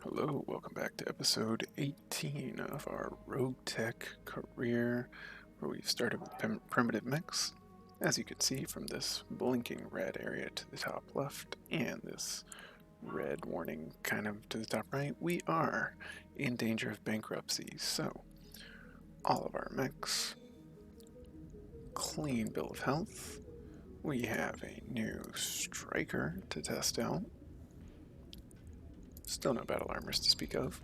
Hello, welcome back to episode 18 of our RogueTech career, where we've started with primitive mix. As you can see from this blinking red area to the top left and this red warning kind of to the top right, we are in danger of bankruptcy. So, all of our mechs, clean bill of health. We have a new striker to test out. Still no battle armors to speak of.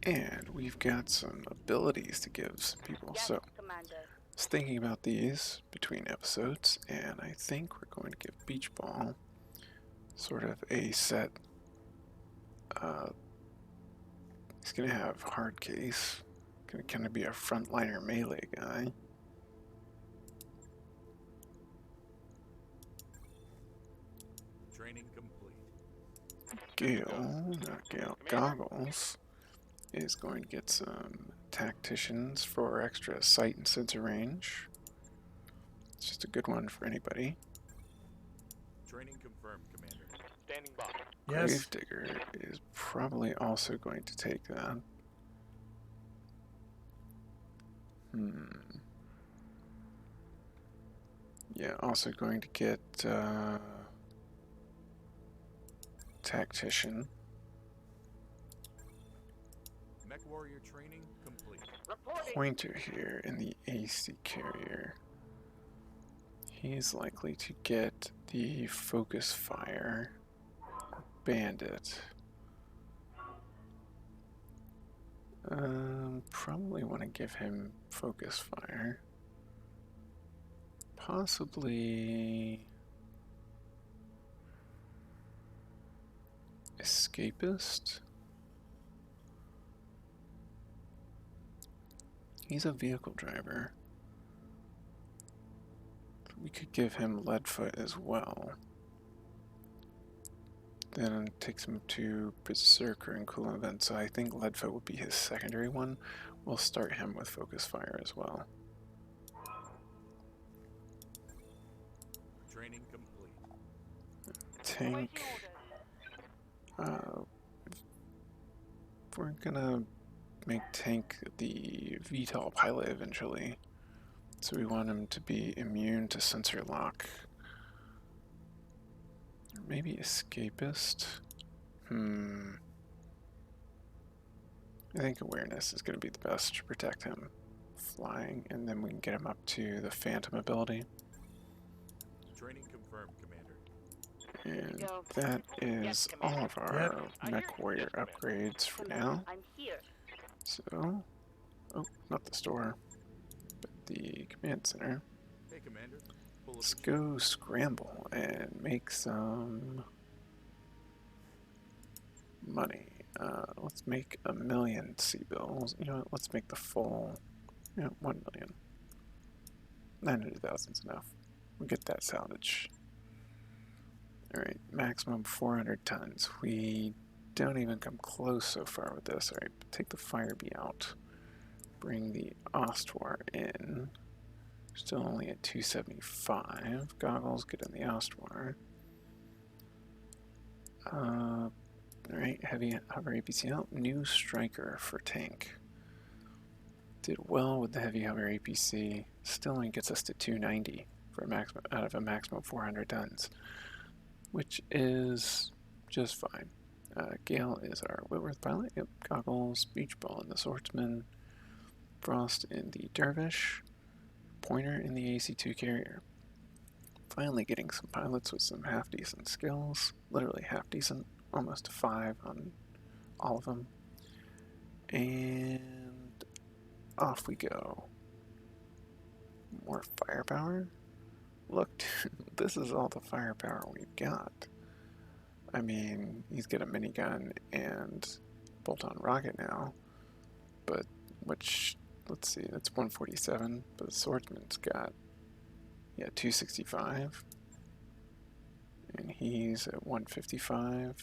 And we've got some abilities to give some people. So, I was thinking about these between episodes, and I think we're going to give Beach Ball sort of a set. He's going to have hard case, going to kind of be a frontliner melee guy. Training complete. Gale Goggles is going to get some tacticians for extra sight and sensor range. It's just a good one for anybody. Training confirmed, Commander. Standing by. Yes. Gravedigger is probably also going to take that. Yeah, also going to get Tactician. Mech warrior training complete. Pointer here in the AC carrier. He's likely to get the focus fire. Bandit. Probably want to give him focus fire. Possibly escapist. He's a vehicle driver. We could give him Leadfoot as well. Then it takes him to Berserker and Cool Event, so I think Leadfoot would be his secondary one. We'll start him with Focus Fire as well. Training complete. Tank. We're gonna make Tank the VTOL pilot eventually. So we want him to be immune to sensor lock. Or maybe escapist. I think awareness is going to be the best to protect him flying, and then we can get him up to the phantom ability. Training confirmed, Commander. And that is all of our mech warrior upgrades for now. So, oh, not the store, but the command center. Hey, Commander. Let's go scramble and make some money. Let's make 1 million C-bills. You know what, let's make the full, 1 million. 900,000 is enough. We'll get that salvage. Alright, maximum 400 tons. We don't even come close so far with this. Alright, take the Firebee out. Bring the Ostwar in. Still only at 275. Goggles, get in the Ostwar. Alright, heavy hover APC out. New striker for tank. Did well with the heavy hover APC. Still only gets us to 290 for a maximum out of a maximum of 400 tons, which is just fine. Gale is our Whitworth pilot. Yep, Goggles, Beach Ball in the Swordsman, Frost in the Dervish, Pointer in the AC2 carrier. Finally getting some pilots with some half-decent skills. Literally half-decent. Almost a 5 on all of them. And off we go. More firepower? Look, this is all the firepower we've got. I mean, he's got a minigun and bolt-on rocket now, but which, let's see, that's 147, but the swordsman's got, 265, and he's at 155.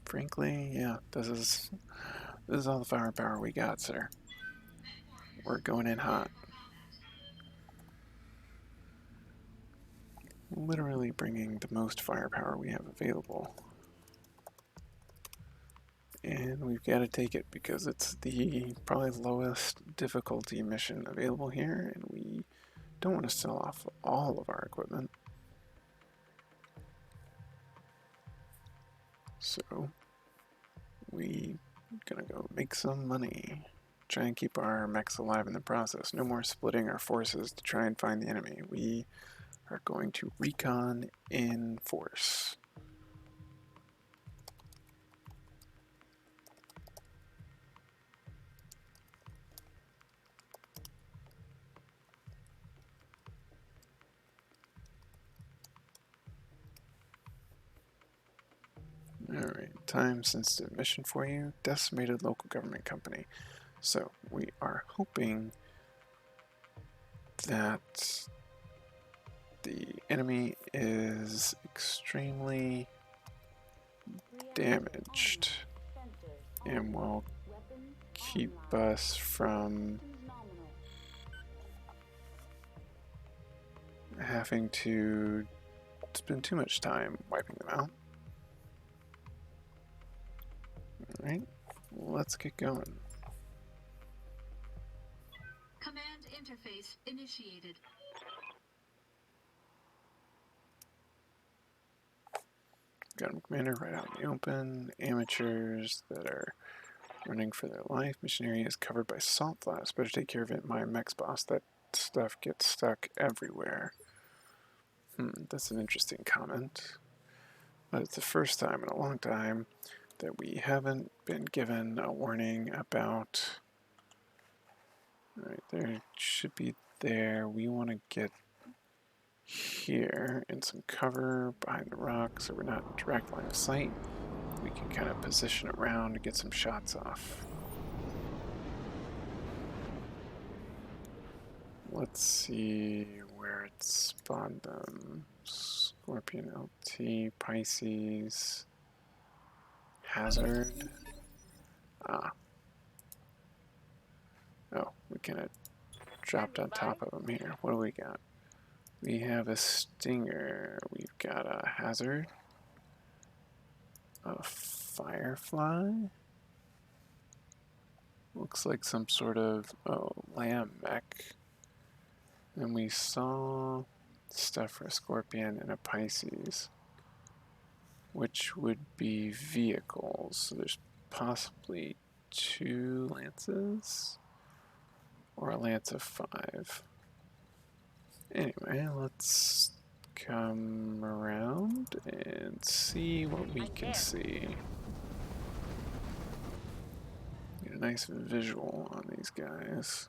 Frankly, yeah, this is all the firepower we got, sir. We're going in hot. Literally bringing the most firepower we have available. And we've got to take it because it's the probably lowest difficulty mission available here, and we don't want to sell off all of our equipment. So we gonna go make some money. Try and keep our mechs alive in the process. No more splitting our forces to try and find the enemy. We are going to recon in force. Alright, time sensitive mission for you. Decimated local government company. So we are hoping that the enemy is extremely damaged and will keep us from having to spend too much time wiping them out. Alright, let's get going. Command interface initiated. Got him, Commander, right out in the open. Amateurs that are running for their life. Mission area is covered by salt flats. Better take care of it, my mech's boss. That stuff gets stuck everywhere. That's an interesting comment. But it's the first time in a long time that we haven't been given a warning about... Alright, there should be there. We want to get here in some cover behind the rock so we're not direct line of sight. We can kind of position around to get some shots off. Let's see where it spawned them. Scorpion LT, Pisces, Hazard. Oh, we kind of dropped on top of them here. What do we got? We have a Stinger. We've got a Hazard. A Firefly. Looks like some sort of lamb mech. And we saw stuff for a Scorpion and a Pisces, which would be vehicles. So there's possibly 2 lances or a lance of 5. Anyway, let's come around and see what we can see. Get a nice visual on these guys.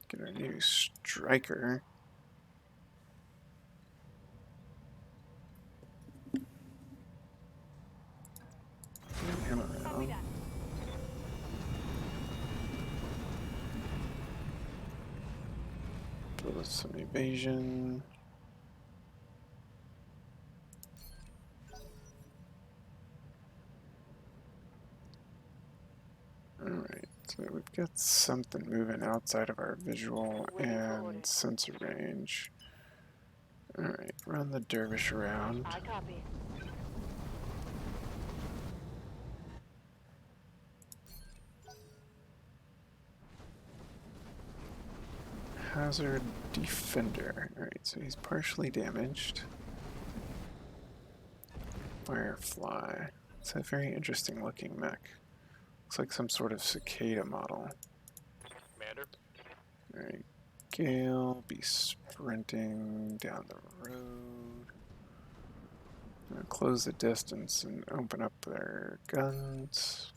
Get our new striker. Get him around. Build some evasion. Alright, so we've got something moving outside of our visual and sensor range. Alright, run the dervish around. I copy. Hazard Defender. Alright, so he's partially damaged. Firefly. It's a very interesting looking mech. Looks like some sort of cicada model. Commander? Alright, Gale be sprinting down the road. Close the distance and open up their guns.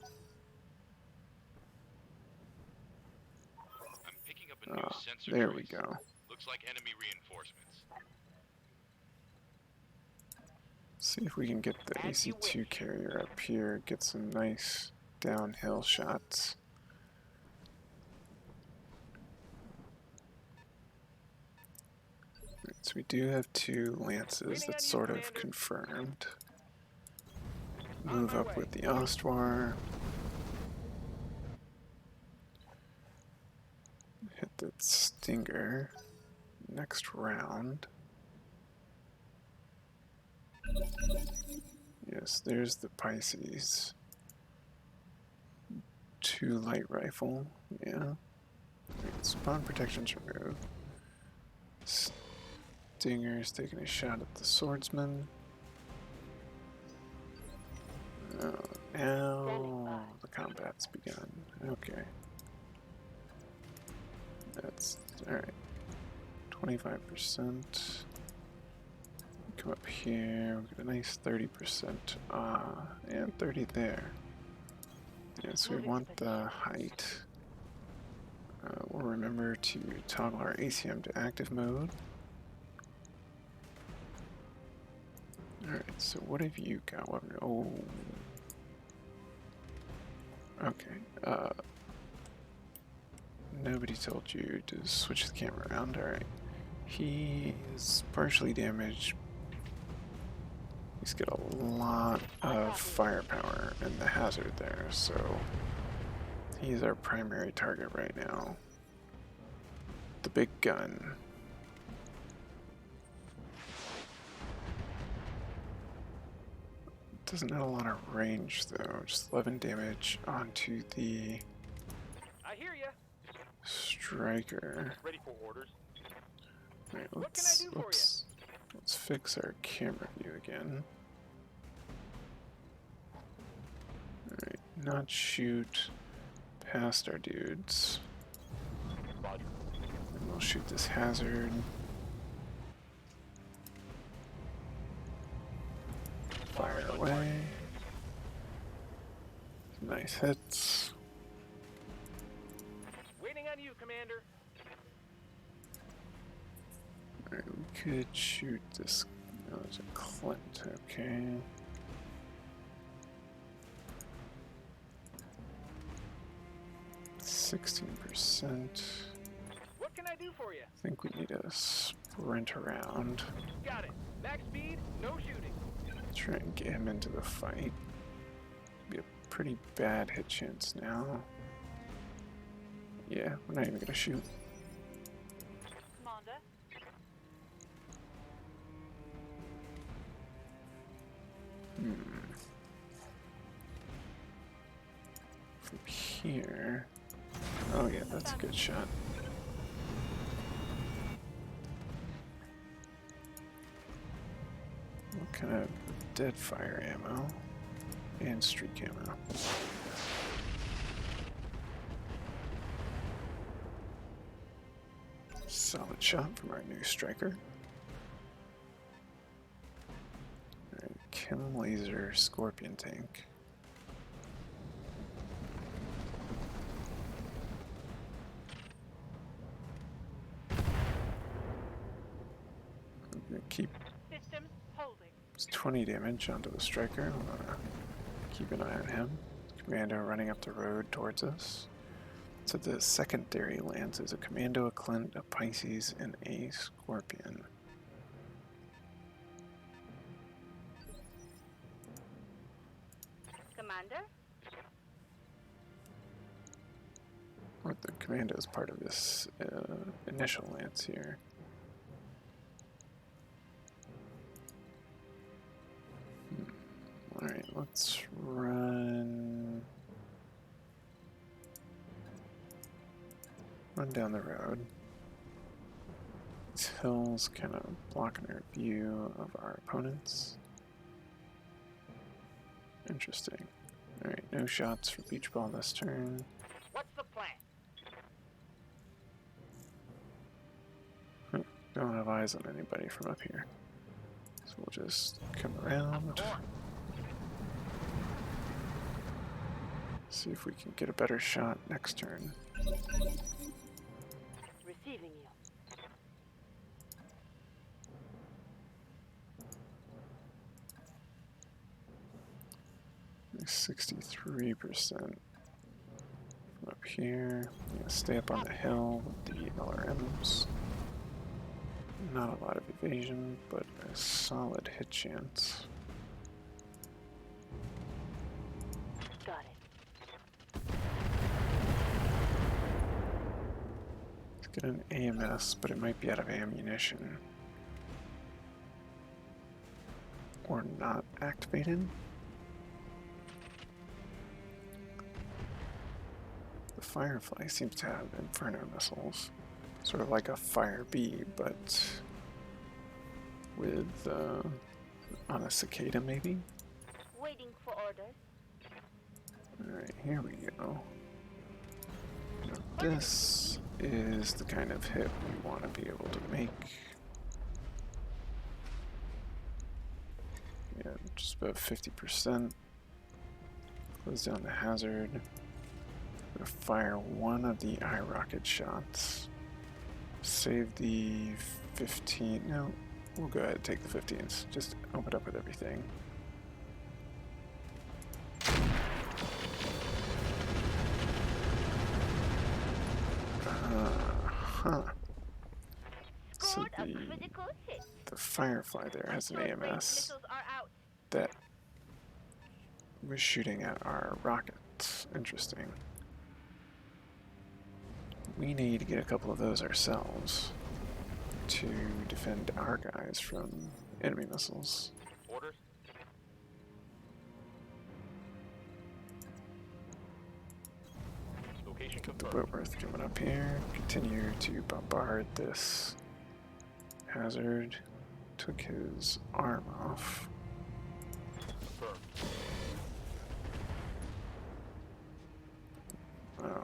I'm picking up a new sensor There we trace. go. Looks like enemy reinforcements. See if we can get the AC-2 carrier up here, get some nice downhill shots. Right, so we do have 2 lances, that's sort of confirmed. Move up with the Ostwar. Hit that Stinger next round. Yes, there's the Pisces. 2 light rifle, yeah. Right, spawn protections removed. Stinger's taking a shot at the swordsman. Now the combat's begun. Okay. That's alright. 25%. Come up here, we get a nice 30%. And 30 there. Yes, we want the height. We'll remember to toggle our ACM to active mode. Alright, so what have you got? Oh. Okay. Nobody told you to switch the camera around. Alright. He is partially damaged. He's got a lot of firepower and the hazard there, so he's our primary target right now. The big gun. Doesn't have a lot of range though, just 11 damage onto the I hear ya. striker. Ready for orders. Right, What can I do for let's fix our camera view again. Alright, not shoot past our dudes. Roger. And we'll shoot this hazard. Fire away. Nice hits. Waiting on you, Commander. Alright, we could shoot this. Oh, there's a Clint, okay. %. What can I do for you? I think we need to sprint around. Got it. Max speed, no shooting. Try and get him into the fight. Be a pretty bad hit chance now. Yeah, we're not even gonna shoot. Commander. From here. Oh yeah, that's a good shot. What kind of dead fire ammo and streak ammo? Solid shot from our new striker. Alright, Chem laser scorpion tank. I'm gonna keep Systems holding. 20 damage onto the striker. I'm gonna keep an eye on him. Commando running up the road towards us. So the secondary lands is a Commando, a Clint, a Pisces, and a Scorpion. Commander. Or the Commando is part of this initial lance here. Alright, let's run down the road. These hills kind of blocking our view of our opponents. Interesting. Alright, no shots for beach ball this turn. What's the plan? Don't have eyes on anybody from up here. So we'll just come around. See if we can get a better shot next turn. Receiving you. 63% from up here. I'm gonna stay up on the hill with the LRMs. Not a lot of evasion, but a solid hit chance. Got it. Let's get an AMS, but it might be out of ammunition. Or not activated. Firefly seems to have Inferno missiles. Sort of like a Fire Bee, but with, on a cicada maybe? Waiting for orders. Alright, here we go. Now this is the kind of hit we want to be able to make. Yeah, just about 50%. Close down the hazard. Gonna fire one of the eye rocket shots. Save the 15. No, we'll go ahead and take the 15s. Just open up with everything. So Scored a critical hit. the Firefly there has an Short-range AMS missiles are out. that was shooting at our rockets. Interesting. We need to get a couple of those ourselves to defend our guys from enemy missiles. Orders? Location The confirmed. Whitworth coming up here. Continue to bombard this hazard. Took his arm off. Confirmed.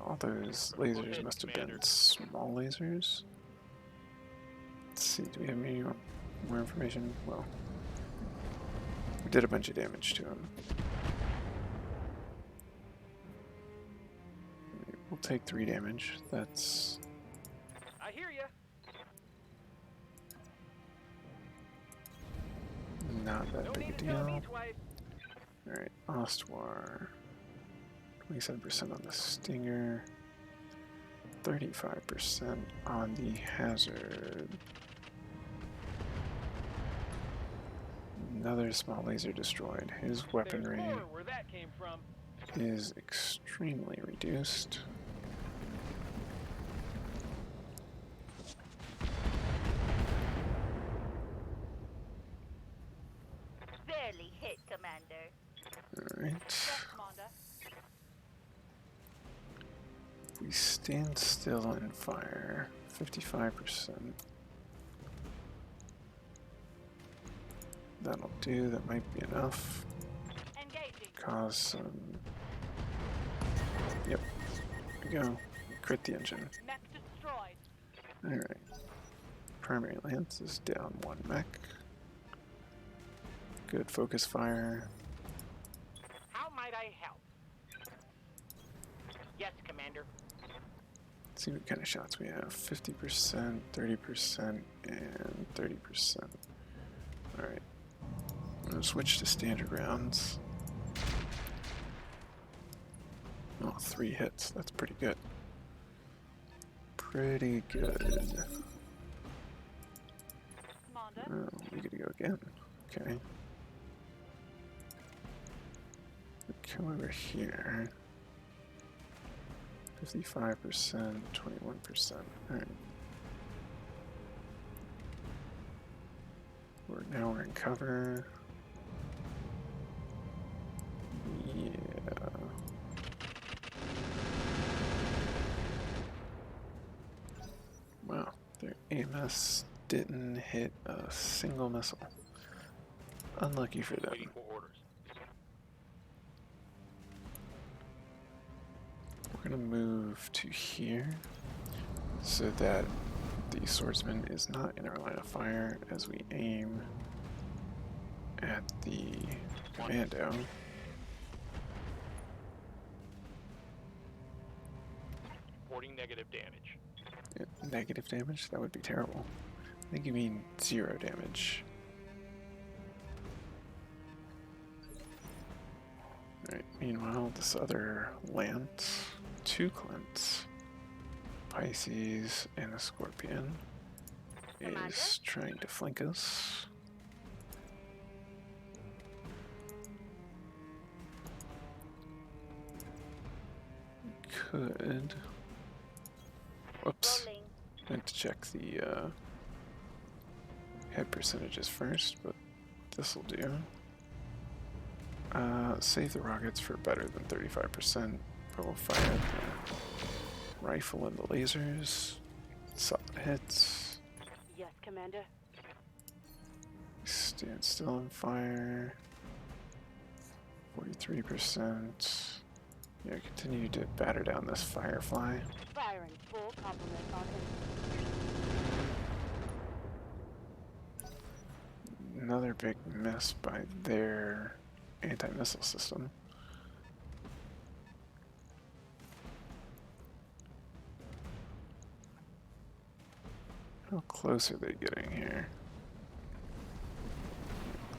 All those lasers must have been small lasers. Let's see, do we have any more information? Well, we did a bunch of damage to him. We'll take 3 damage. That's I hear ya. not that No big need a to tell me deal. twice. Alright, Ostwar. 27% on the Stinger. 35% on the Hazard. Another small laser destroyed. His weaponry There's more where that came from. is extremely reduced. Barely hit, Commander. Alright. Yes, Commander. We stand still and fire. 55%. That'll do. That might be enough. Engaging. Cause some. Yep. There we go. Crit the engine. Mech destroyed. Alright. Primary lance is down 1 mech. Good focus fire. How might I help? Yes, Commander. Let's see what kind of shots we have. 50%, 30%, and 30%. Alright. I'm gonna switch to standard rounds. Oh, 3 hits. That's pretty good. Pretty good. Commander. Oh, we gotta go again. Okay. Come over here. 55%, 21%. Alright. Now we're in cover. Yeah. Wow, their AMS didn't hit a single missile. Unlucky for them. Waiting for orders. We're gonna move to here so that the swordsman is not in our line of fire as we aim at the commando. Reporting negative damage. Negative damage? That would be terrible. I think you mean 0 damage. Alright, meanwhile, this other lance, 2 Clints, Pisces, and a Scorpion is trying to flank us. Could. Whoops. Rolling. Meant to check the head percentages first, but this'll do. Save the rockets for better than 35%, but we'll fire at the Rifle and the lasers. Solid hits. Yes, Commander. Stand still on fire. 43%. Yeah, continue to batter down this firefly. Firing full complement on him. Another big miss by their anti-missile system. How close are they getting here?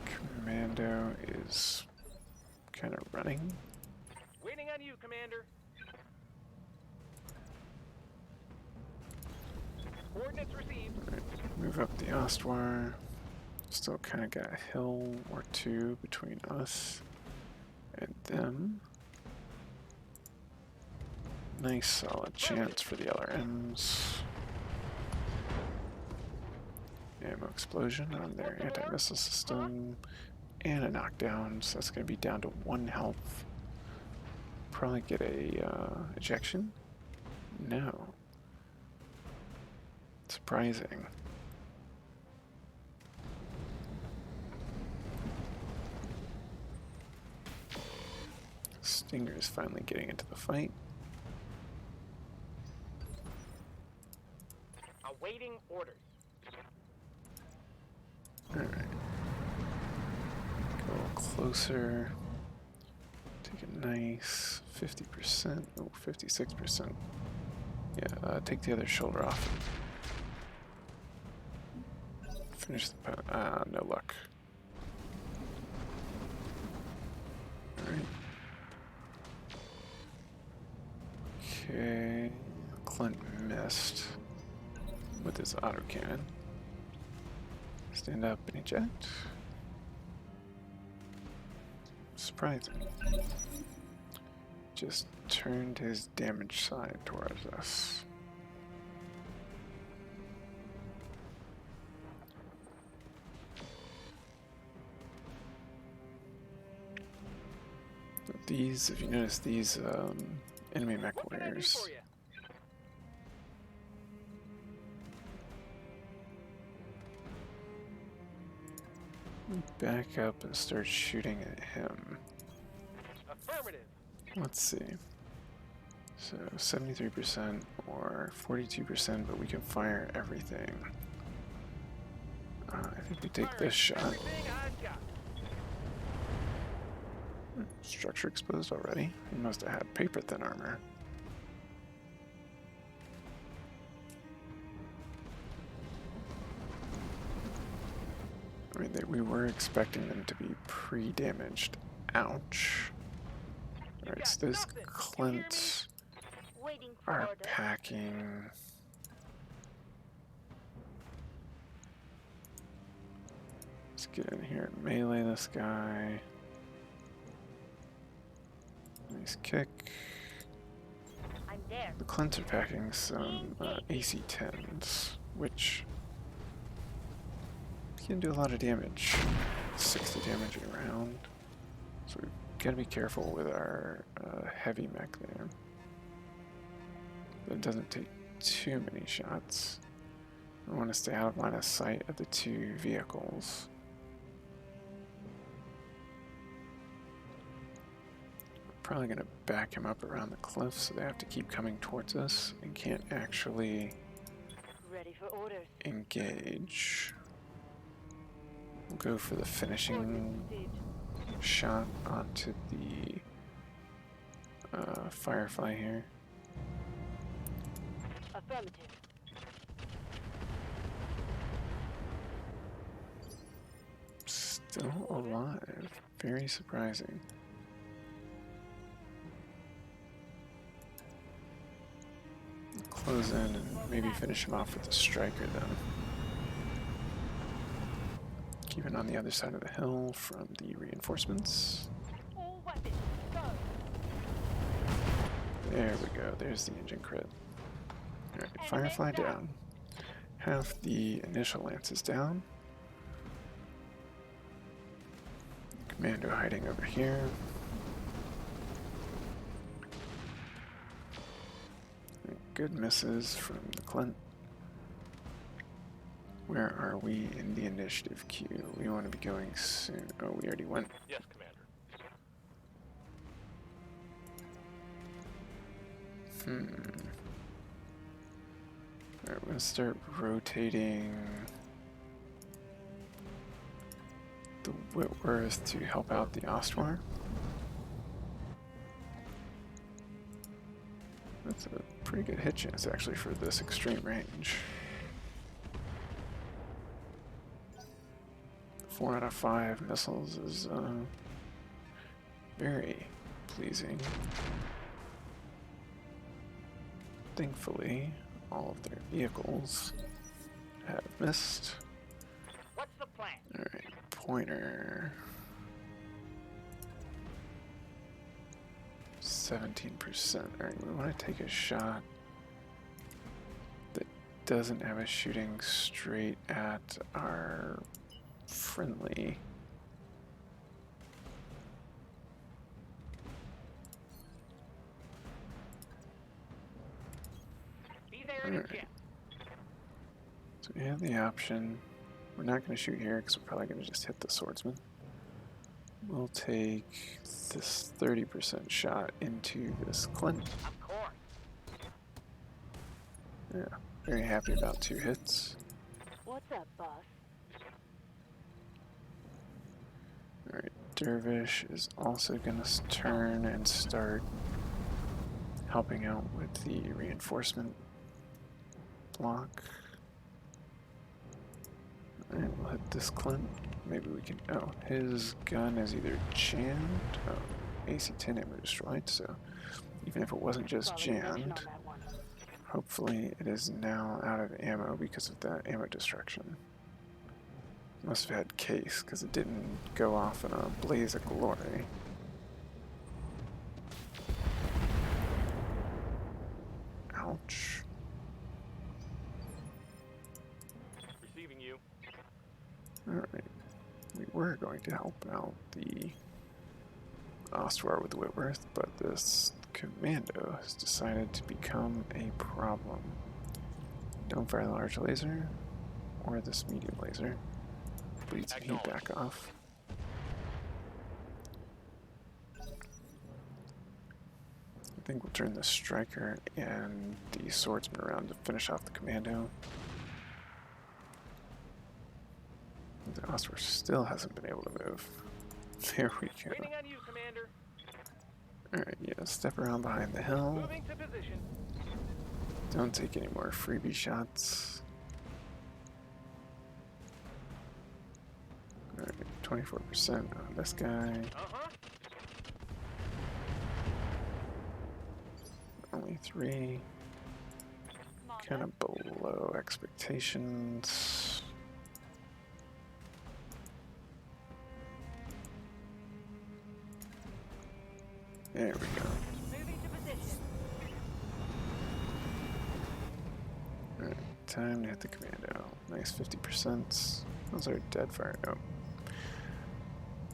Commando is kind of running. Waiting on you, Commander. Coordinates received. Alright, move up the Ostwar. Still kind of got a hill or two between us and them. Nice solid chance for the LRMs. Ammo explosion on their anti-missile system. And a knockdown, so that's going to be down to 1 health. Probably get a ejection? No. Surprising. Stinger is finally getting into the fight. Awaiting orders. Alright. Go a little closer. Take a nice 50%. Oh, 56%. Yeah, take the other shoulder off. Finish the no luck. Alright. Okay. Clint missed with his autocannon. Stand up and eject. Surprising. Just turned his damage side towards us. These, if you notice, these enemy mech What can I do warriors. for you? Back up and start shooting at him. Affirmative. Let's see. So 73% or 42%, but we can fire everything. I think we take Firing this shot. everything I've got. Structure exposed already. He must have had paper thin armor. I mean, we were expecting them to be pre-damaged. Ouch. Alright, so those Clint Waiting for are orders. packing. Let's get in here and melee this guy. Nice kick. I'm there. The Clints are packing some AC-10s, which can do a lot of damage. 60 damage a round. So we've got to be careful with our heavy mech there. But it doesn't take too many shots. We want to stay out of line of sight of the two vehicles. Probably going to back him up around the cliff, so they have to keep coming towards us and can't actually Ready for orders. engage. We'll go for the finishing Orders received. shot onto the Firefly here. Affirmative. Still alive. Very surprising. Close in and maybe finish him off with a striker then. Keep it on the other side of the hill from the reinforcements. All weapons, go. There we go. There's the engine crit. Alright, Firefly down. Half the initial lances down. Commando hiding over here. good misses from the Clint. Where are we in the initiative queue? We want to be going soon. Oh, we already went. Yes, Commander. Alright, we're going to start rotating the Whitworth to help out the Ostwar. That's a pretty good hit chance actually for this extreme range. 4 out of 5 missiles is very pleasing. Thankfully, all of their vehicles have missed. What's the plan? Alright, pointer. 17%. Alright, we want to take a shot that doesn't have us shooting straight at our friendly. Be there in a jet. So we have the option. We're not going to shoot here because we're probably going to just hit the swordsman. We'll take this 30% shot into this Clint. Of course. Yeah, very happy about 2 hits. What's up, boss? Alright, Dervish is also going to turn and start helping out with the reinforcement block. Alright, we'll hit this Clint. Maybe we can. Oh, his gun is either jammed. Oh, AC-10 ammo destroyed, so even if it wasn't just jammed, hopefully it is now out of ammo because of that ammo destruction. Must have had case because it didn't go off in a blaze of glory. Ouch. Receiving you. Alright. We were going to help out the Ostwar with the Whitworth, but this commando has decided to become a problem. Don't fire the large laser or this medium laser. Bleeds heat back off. I think we'll turn the striker and the swordsman around to finish off the commando. The Ostwar still hasn't been able to move. There we go. Waiting on you, Commander. Alright, yeah, step around behind the hill. Moving to position. Don't take any more freebie shots. Alright, 24% on this guy. Uh-huh. Only 3. Kind of below expectations. There we go. Moving to position. Alright, time to hit the commando. Nice 50%. Those are dead fire. Nope.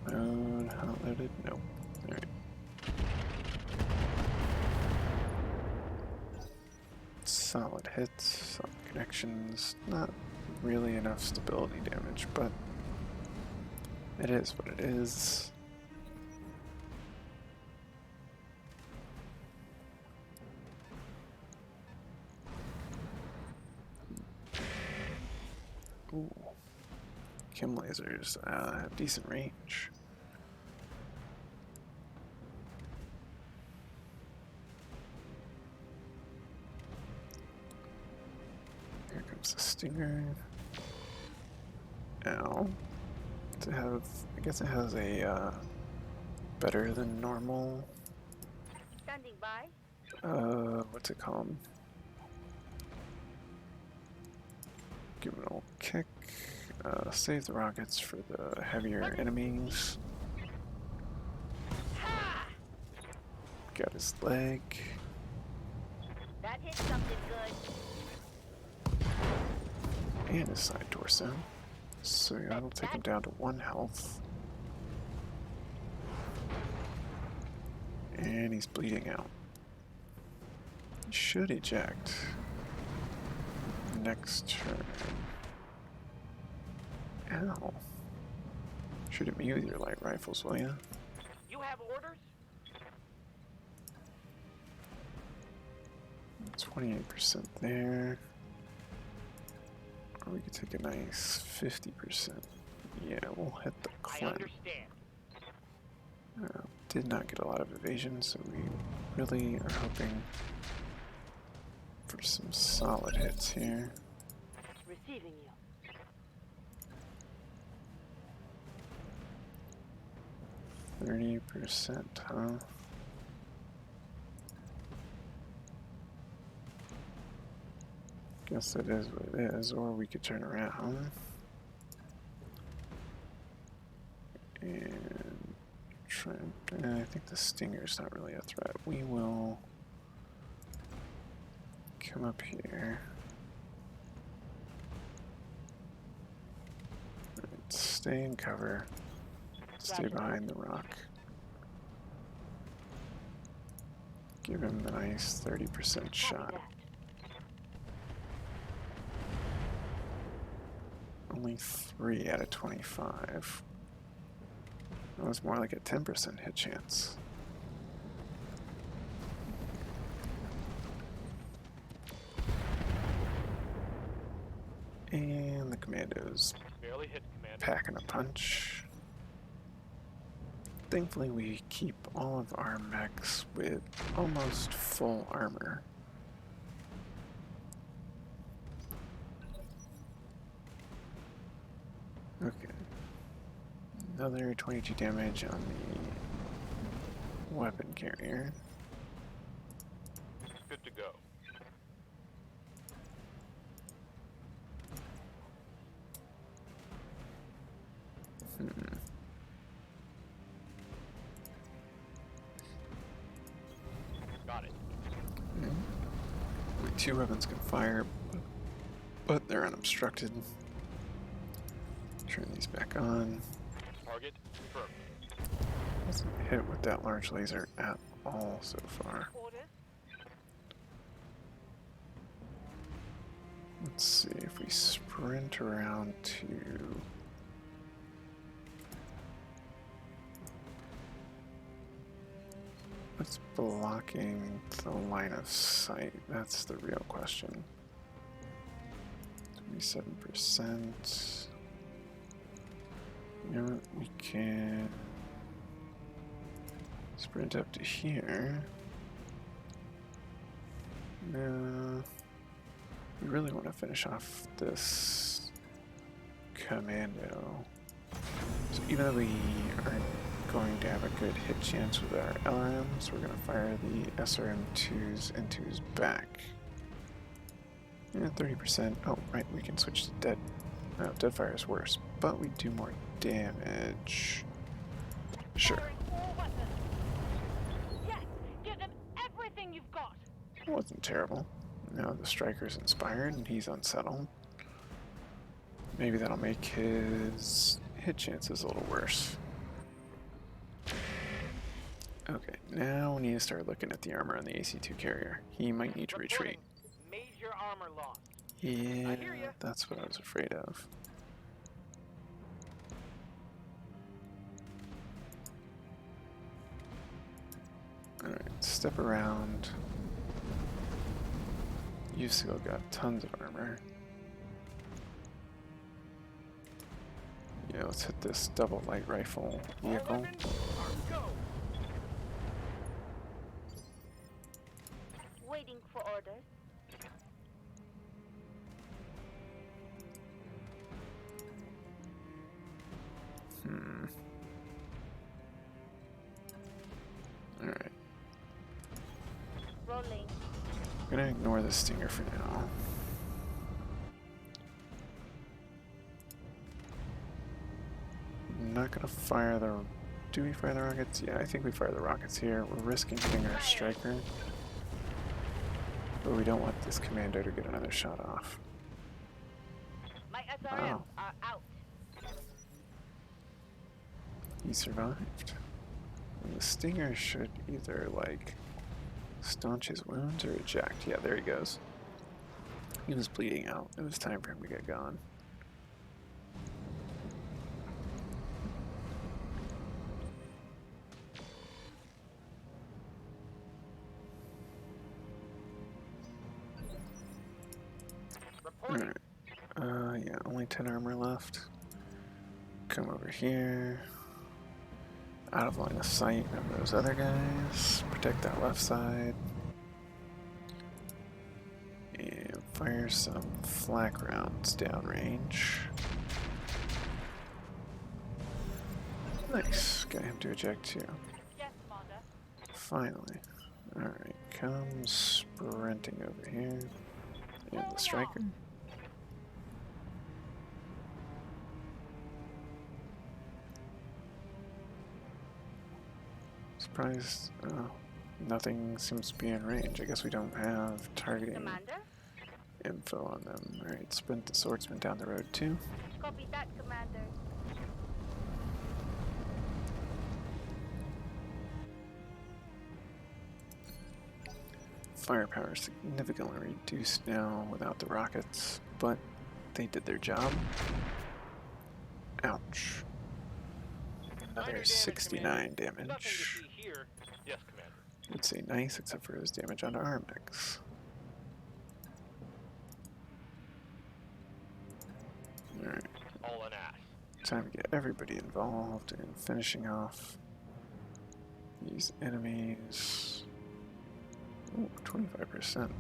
Mode, hot loaded? Nope. Alright. Solid hits, solid connections. Not really enough stability damage, but it is what it is. Ooh. Chem lasers have decent range. Here comes the stinger. Ow. To have, I guess it has a better than normal. Standing by. What's it called? Give it an old kick. Save the rockets for the heavier enemies. Got his leg. That hit something good. And his side torso. So that'll take him down to 1 health. And he's bleeding out. should eject next turn. Ow. Shoot at me with your light rifles, will ya? You have orders? 28% there. Or we could take a nice 50%. Yeah, we'll hit the I climb. understand. Did not get a lot of evasion, so we really are hoping for some solid hits here. Receiving you. 30%, huh? Guess that is what it is, or we could turn around. And try and, I think the Stinger's not really a threat. We will come up here. Right, stay in cover. Stay behind the rock. Give him the nice 30% shot. Only 3 out of 25. That was more like a 10% hit chance. And the commandos Barely hit, Commander. packing a punch. Thankfully, we keep all of our mechs with almost full armor. Okay. Another 22 damage on the weapon carrier. Good to go. Got it. Only 2 weapons can fire, but they're unobstructed. Turn these back on. Target confirmed. Wasn't hit with that large laser at all so far. Orders? Let's see if we sprint around to... What's blocking the line of sight? That's the real question. 27%. You know what? We can sprint up to here. No. We really want to finish off this commando. So even though we aren't going to have a good hit chance with our LRMs, we're going to fire the SRM2s into his back. And 30%. Oh, right, we can switch to dead. No, dead fire is worse, but we do more damage. Sure. Firing all weapons. Yes, give them everything you've got. It wasn't terrible. Now the striker's inspired and he's unsettled. Maybe that'll make his hit chances a little worse. Okay, now we need to start looking at the armor on the AC-2 carrier. He might need to retreat. Major armor loss. Yeah, hear ya. that's what I was afraid of. Alright, step around. You've still got tons of armor. Yeah, let's hit this double light rifle vehicle. All weapons, arms go. Waiting for orders. Alright, Rolling. I'm gonna ignore the Stinger for now. I'm not gonna fire the... Do we fire the rockets? Yeah, I think we fire the rockets here. We're risking hitting our striker. But we don't want this commando to get another shot off. My SRMs Wow. are out. He survived. And the Stinger should either, like, Staunch his wounds or eject? Yeah, there he goes. He was bleeding out. It was time for him to get gone. Reporting. Alright. Yeah, only 10 armor left. Come over here. Out of line of sight of those other guys. Protect that left side. And fire some flak rounds downrange. Nice. Got him to eject too. Yes, Commander. Finally. Alright, come sprinting over here. And the striker. Surprised nothing seems to be in range. I guess we don't have targeting Commander? info on them. Alright, sprint the swordsman down the road too. Copy that, Commander. Firepower significantly reduced now without the rockets, but they did their job. Ouch. Another 69 Nothing to damage. see here. Yes, Commander. Would say nice, except for his damage on Armix. Alright, All an ass. time to get everybody involved in finishing off these enemies. Ooh, 25%.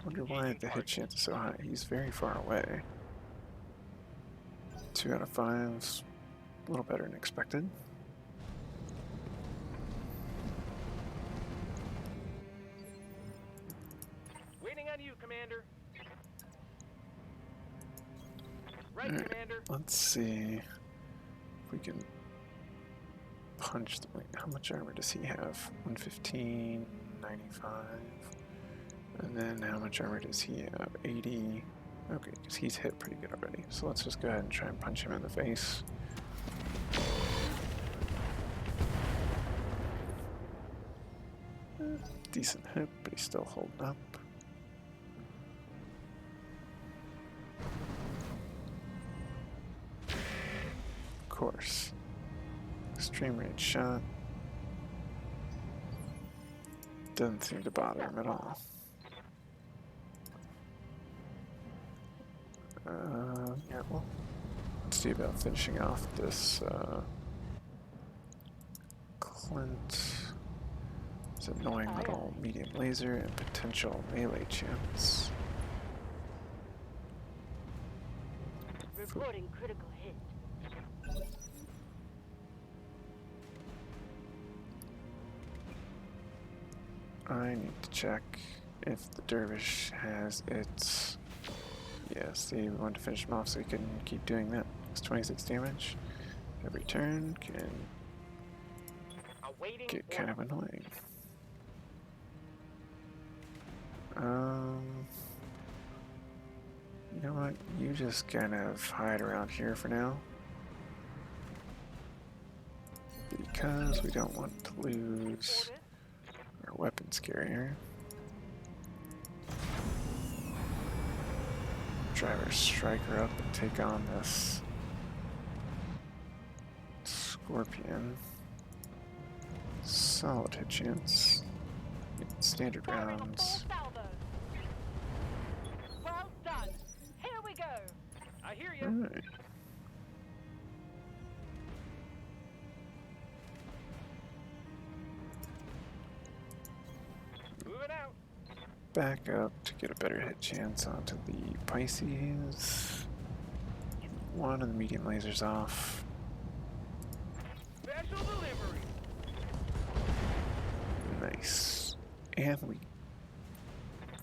Wonder why the hit chance is so high. He's very far away. 2 out of 5's a little better than expected. Waiting on you, Commander. Right, Alright, Commander. let's see if we can punch the. Wait, how much armor does he have? 115, 95. And then how much armor does he have? 80. Okay, because he's hit pretty good already. So let's just go ahead and try and punch him in the face. Decent hit, but he's still holding up. Of course. Extreme range shot. Doesn't seem to bother him at all. Yeah, well, let's see about finishing off this Clint. His annoying little medium laser and potential melee chance. Reporting critical hit. I need to check if the dervish has its. Yeah, see, we want to finish him off so we can keep doing that. It's 26 damage. Every turn can Awaiting get kind of annoying. You know what? You just kind of hide around here for now. Because we don't want to lose our weapons carrier. Drive our striker up and take on this scorpion. Solid hit chance. Standard Firing a full rounds. salvo. Well done. Here we go. I hear you. Alright. Moving out. Back up to get a better hit chance onto the Pisces. One of the medium lasers off. Special delivery. Nice. And we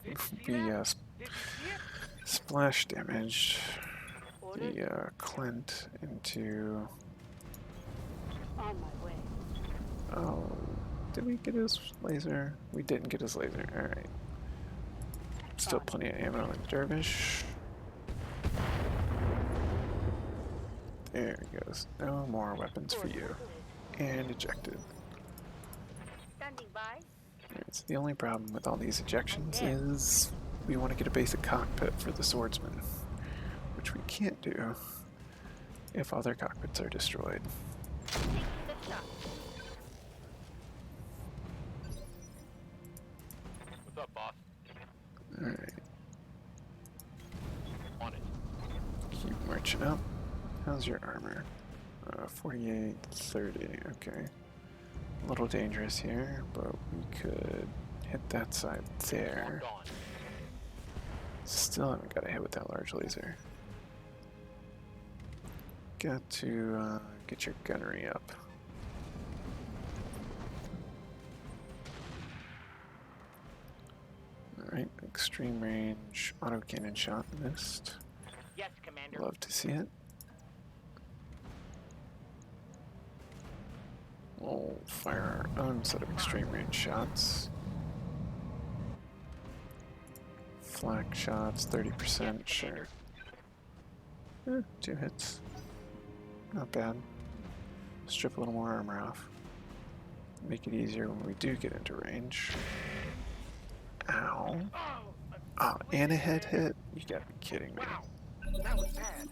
Did you see that? s- Did you see it? splash damage Order the Clint into. on my way. Oh, did we get his laser? We didn't get his laser. Alright. Still plenty of ammo in the dervish. There he goes. No more weapons for you. And ejected. Standing by. Alright, so the only problem with all these ejections is we want to get a basic cockpit for the swordsman, which we can't do if all their cockpits are destroyed. Taking the shot. What's up, boss? Alright, On it. keep marching up. How's your armor? 48, 30, okay. A little dangerous here, but we could hit that side there. Locked on. Still haven't got a hit with that large laser. Got to get your gunnery up. Alright, extreme range autocannon shot missed. Yes, Commander. Love to see it. We'll fire our own set of extreme range shots. Flak shots, 30%, sure. 2 hits. Not bad. Strip a little more armor off. Make it easier when we do get into range. Ow. Oh, and a head hit? You gotta be kidding me. Wow, that was bad.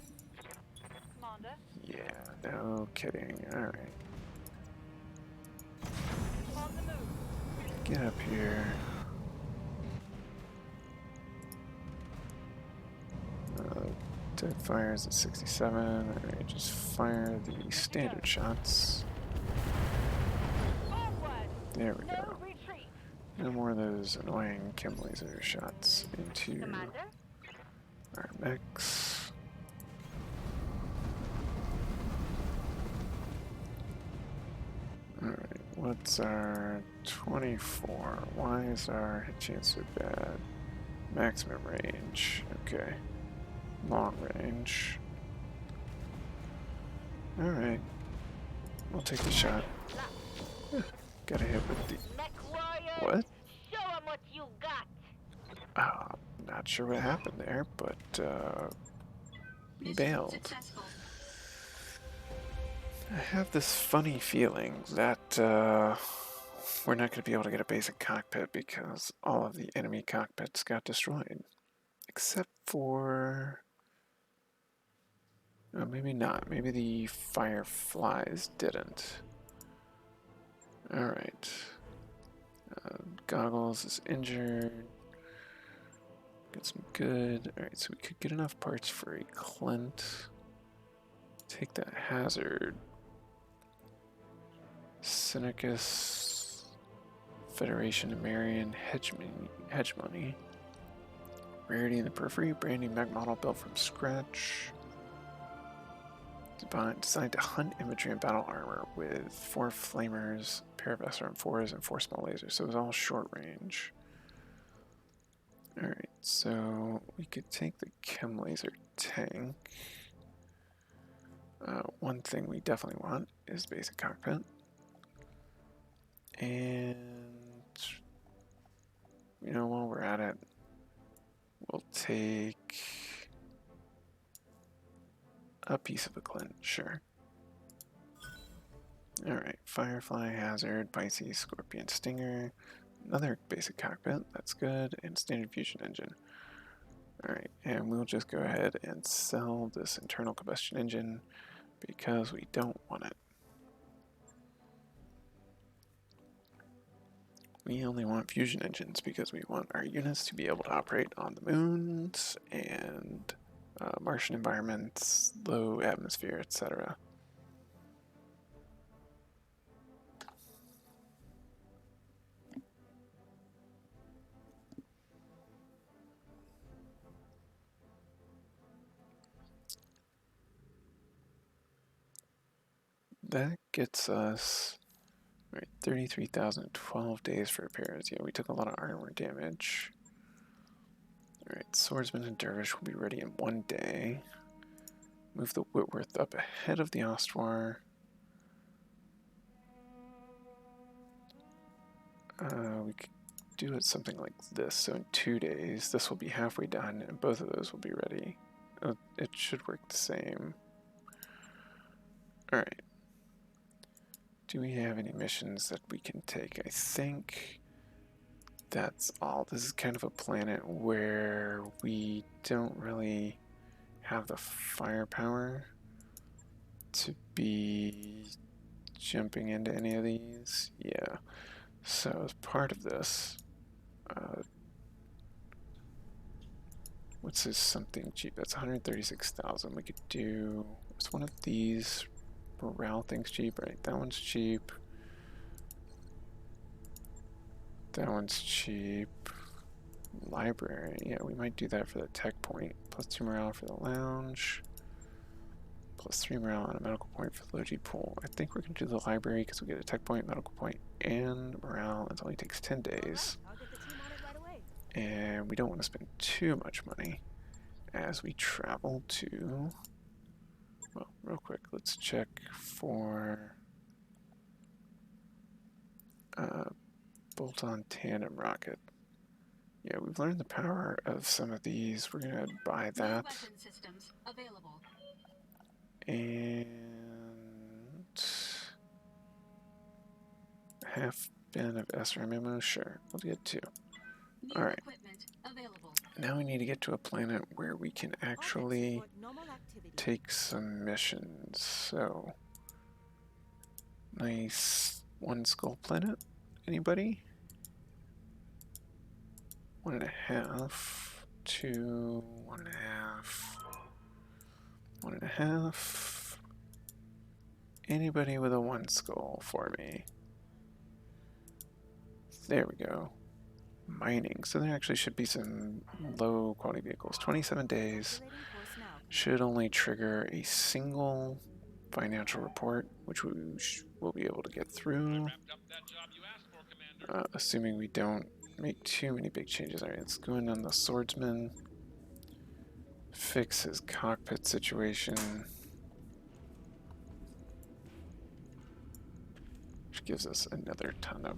Commander. Yeah, no kidding. Alright. On the move. Get up here. Dead fires at 67. Alright, just fire the standard shots. Forward. There we No go. retreat. No more of those annoying chem laser shots into Commander. our mechs. Alright, what's our 24? Why is our hit chance so bad? Maximum range. Okay. Long range. Alright. We'll take the shot. Got a hit with the... Mech warriors. What? Show 'em what you got. Not sure what happened there, but he Mission bailed. successful. I have this funny feeling that we're not going to be able to get a basic cockpit because all of the enemy cockpits got destroyed. Except for... maybe not. Maybe the Fireflies didn't. Alright. Goggles is injured. Got some good. Alright, so we could get enough parts for a Clint. Take that hazard. Synicus. Federation Amerian Hegemony. Rarity in the periphery. Brand new mech model built from scratch. Designed to hunt infantry and battle armor with 4 flamers, a pair of SRM4s, and 4 small lasers. So it was all short range. Alright, so we could take the chem laser tank. One thing we definitely want is basic cockpit. And, you know, while we're at it, we'll take a piece of a Clint, sure. Alright, Firefly, Hazard, Pisces, Scorpion, Stinger. Another basic cockpit, that's good, and standard fusion engine. Alright, and we'll just go ahead and sell this internal combustion engine because we don't want it. We only want fusion engines because we want our units to be able to operate on the moons and Martian environments, low atmosphere, etc. That gets us, right, 33,000, 12 days for repairs. Yeah, we took a lot of armor damage. Alright, Swordsman and Dervish will be ready in 1 day. Move the Whitworth up ahead of the Ostwar. We could do it something like this. So in 2 days, this will be halfway done, and both of those will be ready. It should work the same. Alright. Do we have any missions that we can take? I think that's all. This is kind of a planet where we don't really have the firepower to be jumping into any of these. Yeah. So as part of this, what's this something cheap? That's 136,000. We could do, what's one of these morale things cheap? Right, that one's cheap. That one's cheap. Library, yeah, we might do that for the tech point. +2 morale for the lounge. +3 morale and a medical point for the low G pool. I think we're going to do the library because we get a tech point, medical point, and morale. It only takes 10 days. I'll get the team on it right away. And we don't want to spend too much money as we travel to... Well, real quick, let's check for bolt-on tandem rocket. Yeah, we've learned the power of some of these. We're going to buy that. Weapon systems available. And half bin of SRM ammo, sure, we'll get 2. New Alright, equipment available. now we need to get to a planet where we can actually Support normal activity. take some missions. So, nice 1 skull planet. Anybody? 1.5, 2, 1.5, 1.5. Anybody with a 1 skull for me? There we go. Mining. So there actually should be some low quality vehicles. 27 days. Activating course now. Should only trigger a single financial report, which we will be able to get through. Assuming we don't make too many big changes. Alright, let's go in on the swordsman. Fix his cockpit situation. Which gives us another ton of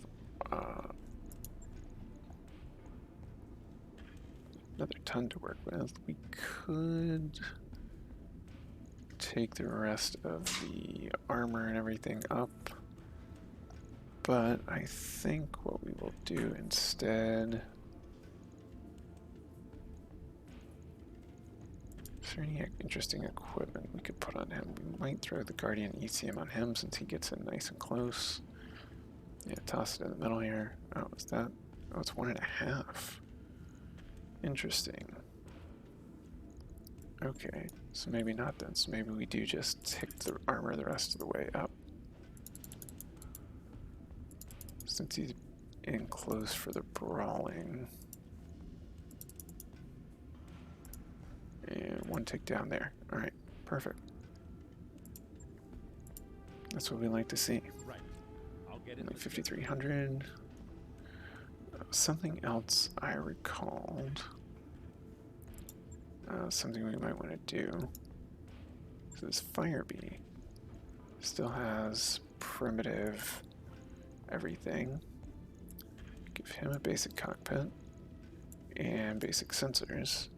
another ton to work with. We could take the rest of the armor and everything up, but I think what we will do instead... Is there any interesting equipment we could put on him? We might throw the Guardian ECM on him since he gets in nice and close. Yeah, toss it in the middle here. Oh, is that? Oh, it's 1.5. Interesting. Okay, so maybe not then. So maybe we do just tick the armor the rest of the way up. Since he's in close for the brawling. And 1 tick down there. Alright, perfect. That's what we like to see. Right. I'll get it. Like 5,300. Something else I recalled. Something we might want to do. So this Firebee still has primitive everything. Give him a basic cockpit and basic sensors.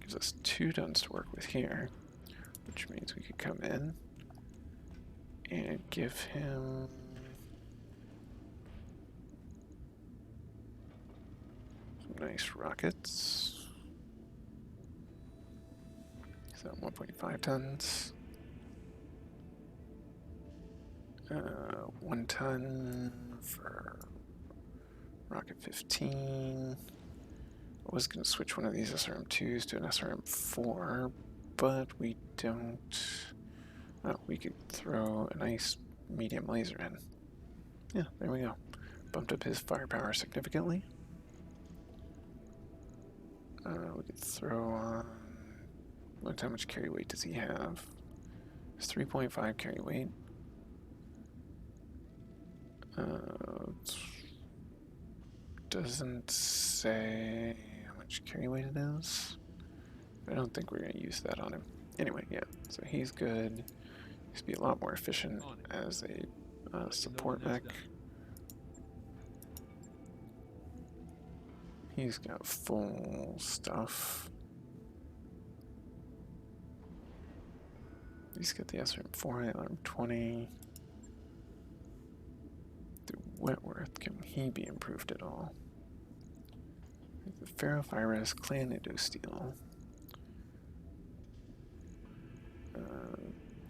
Gives us 2 tons to work with here, which means we could come in and give him some nice rockets. So 1.5 tons. 1 ton for rocket 15. I was going to switch one of these SRM2s to an SRM4, but we don't... Oh, we could throw a nice medium laser in. Yeah, there we go. Bumped up his firepower significantly. We could throw on... Look, how much carry weight does he have? It's 3.5 carry weight. Doesn't say how much carry weight it is. I don't think we're going to use that on him. Anyway, yeah, so he's good. He's be a lot more efficient as a support mech. He's got full stuff. He's got the SRM4, LRM20. The Wentworth, can he be improved at all? The ferrofibrous clan steel.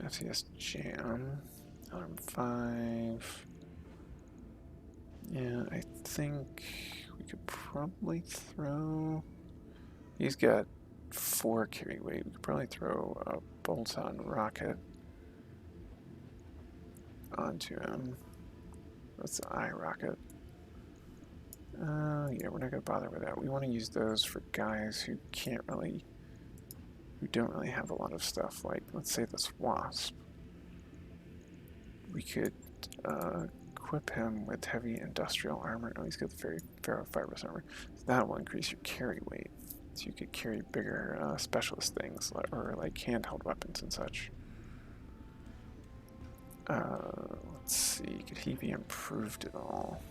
FCS jam. Alarm 5. Yeah, I think we could probably throw. He's got 4 carry weight. We could probably throw a bolt-on rocket onto him. That's the eye rocket. Yeah, we're not gonna bother with that. We want to use those for guys who don't really have a lot of stuff. Like, let's say this wasp. We could equip him with heavy industrial armor. Oh, he's got the very ferrofibrous armor. So that will increase your carry weight. So you could carry bigger specialist things, or like handheld weapons and such. Let's see, could he be improved at all?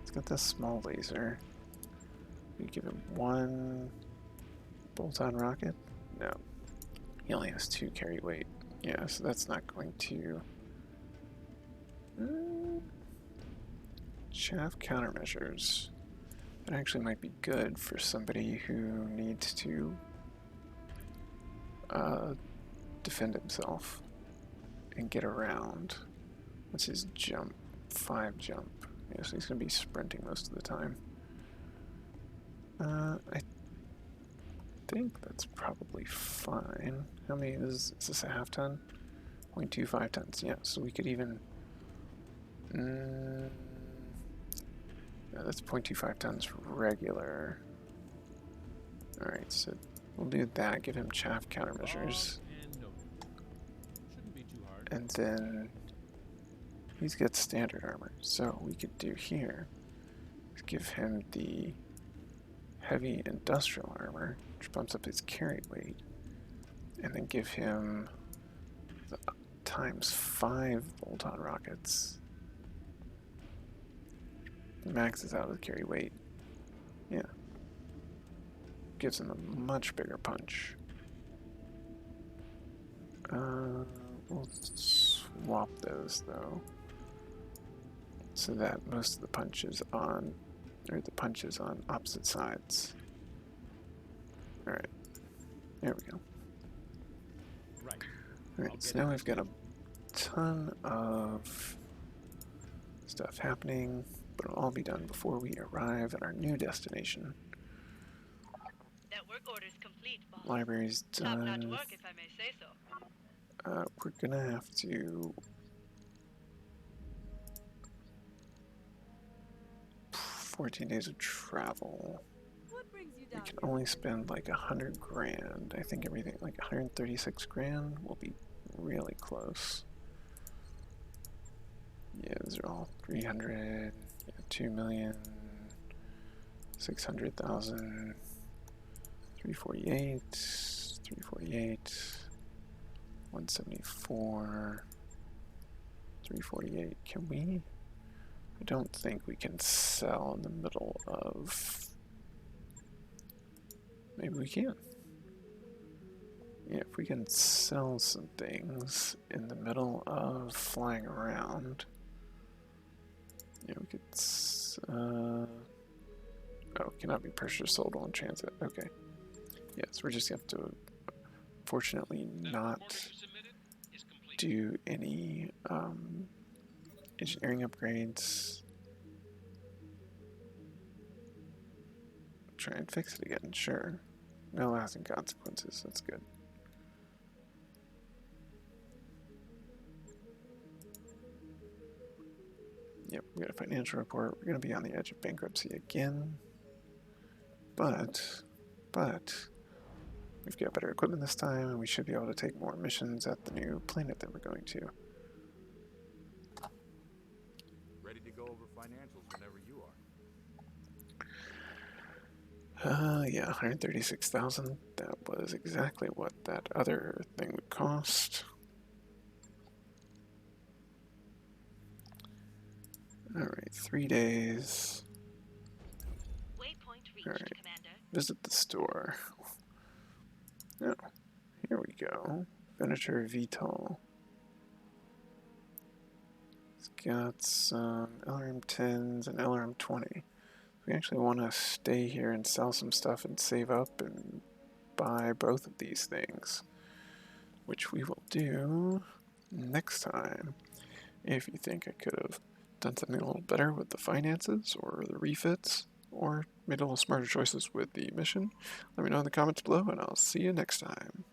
He's got this small laser. We give him 1 bolt-on rocket? No. He only has 2 carry weight. Yeah, so that's not going to... Chaff countermeasures. That actually might be good for somebody who needs to defend himself and get around. What's his jump? 5 jump. Yeah, so he's going to be sprinting most of the time. I think that's probably fine. How many is this, a half ton? 0.25 tons. Yeah, so we could even... yeah, that's 0.25 tons regular. Alright, so we'll do that. Give him chaff countermeasures. And then he's got standard armor. So what we could do here is give him the heavy industrial armor, which bumps up his carry weight, and then give him the times 5 bolt-on rockets. Maxes out his carry weight. Yeah. Gives him a much bigger punch. We'll swap those though, so that most of the punches on opposite sides. Alright, there we go. Alright, so now we've got a ton of stuff happening, but it'll all be done before we arrive at our new destination. Network orders complete, boss. Library's Top-notch done. work, if I may say so. We're gonna have to 14 days of travel. What brings you We down can here? only spend like 100 grand. I think everything like 136 grand will be really close. Yeah, those are all 300, yeah, 2,600,000, 348, 348, 174, 348. Can we? I don't think we can sell in the middle of... Maybe we can. Yeah, if we can sell some things in the middle of flying around. Yeah, we could... oh, cannot be purchased or sold while in transit. Okay. Yes, we're just going to have to, fortunately, not do any engineering upgrades. Try and fix it again, sure. No lasting consequences, that's good. Yep, we got a financial report. We're going to be on the edge of bankruptcy again. But, we've got better equipment this time, and we should be able to take more missions at the new planet that we're going to. Ready to go over financials whenever you are. Yeah, 136,000. That was exactly what that other thing would cost. Alright, 3 days. Waypoint reached, Alright. Commander. Visit the store. Oh, here we go. Venator VTOL. It's got some LRM 10s and LRM 20. We actually want to stay here and sell some stuff and save up and buy both of these things, which we will do next time. If you think I could have done something a little better with the finances or the refits, or made a little smarter choices with the mission, let me know in the comments below, and I'll see you next time.